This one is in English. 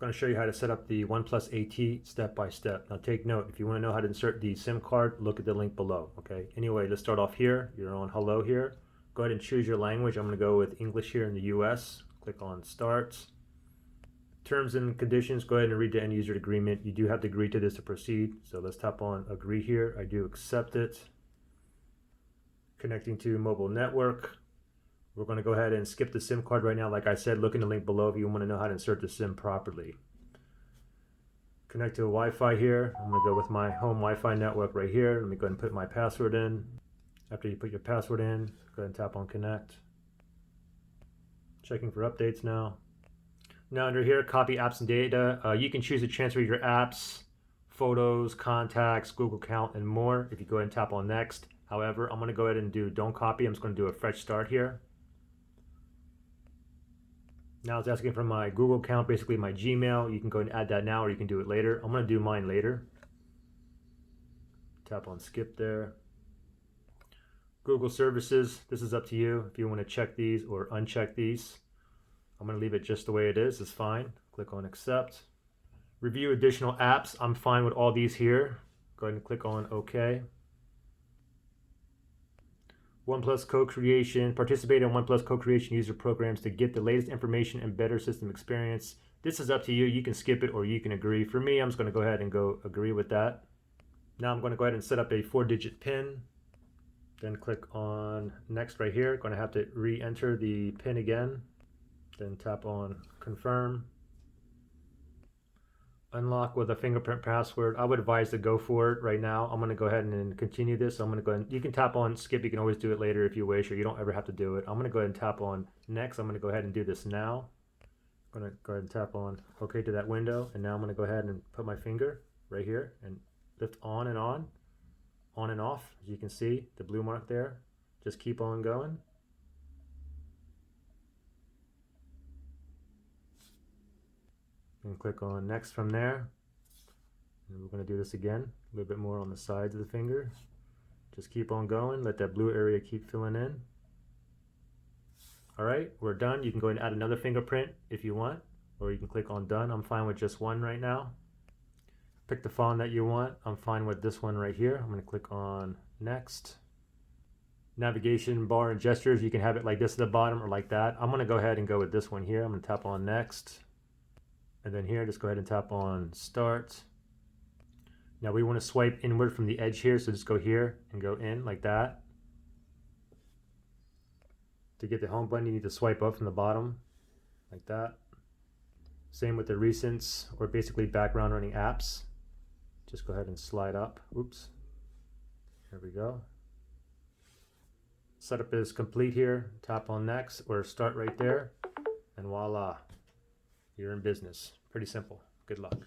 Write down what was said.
going to show you how to set up the OnePlus AT step by step. Now take note, if you want to know how to insert the SIM card, look at the link below. Okay. Anyway, let's start off here. You're on hello here. Go ahead and choose your language. I'm going to go with English here in the US. Click on start. Terms and conditions, go ahead and read the end user agreement. You do have to agree to this to proceed. So let's tap on agree here. I do accept it. Connecting to mobile network. We're going to go ahead and skip the SIM card right now. Like I said, look in the link below if you want to know how to insert the SIM properly. Connect to Wi-Fi here. I'm going to go with my home Wi-Fi network right here. Let me go ahead and put my password in. After you put your password in, go ahead and tap on connect. Checking for updates now. Now under here, copy apps and data. You can choose to transfer your apps, photos, contacts, Google account, and more if you go ahead and tap on next. However, I'm going to go ahead and do don't copy. I'm just going to do a fresh start here. Now it's asking for my Google account, basically my Gmail. You can go ahead and add that now or you can do it later. I'm going to do mine later. Tap on skip there. Google services, this is up to you if you want to check these or uncheck these. I'm going to leave it just the way it is. It's fine. Click on accept. Review additional apps. I'm fine with all these here. Go ahead and click on OK. OnePlus CoCreation. Participate in OnePlus CoCreation user programs to get the latest information and better system experience. This is up to you. You can skip it or you can agree. For me, I'm just going to go ahead and go agree with that. Now I'm going to go ahead and set up a 4-digit PIN. Then click on next right here. Going to have to re-enter the PIN again. Then tap on confirm. Unlock with a fingerprint password. I would advise to go for it right now. I'm going to go ahead and continue this. I'm going to go ahead and, you can tap on skip. You can always do it later if you wish, or you don't ever have to do it. I'm going to go ahead and tap on next. I'm going to go ahead and do this now. I'm going to go ahead and tap on OK to that window. And now I'm going to go ahead and put my finger right here and lift on and off. As you can see, the blue mark there. Just keep on going. And click on next from there. And we're going to do this again, a little bit more on the sides of the finger. Just keep on going, let that blue area keep filling in. All right, we're done. You can go ahead and add another fingerprint if you want, or you can click on done. I'm fine with just one right now. Pick the font that you want. I'm fine with this one right here. I'm going to click on next. Navigation bar and gestures, you can have it like this at the bottom or like that. I'm going to go ahead and go with this one here. I'm going to tap on next. And then here, just go ahead and tap on start. Now we want to swipe inward from the edge here, so just go here and go in like that. To get the home button, you need to swipe up from the bottom like that. Same with the recents or basically background running apps. Just go ahead and slide up. Oops. There we go. Setup is complete here. Tap on next or start right there, and voila. You're in business. Pretty simple. Good luck.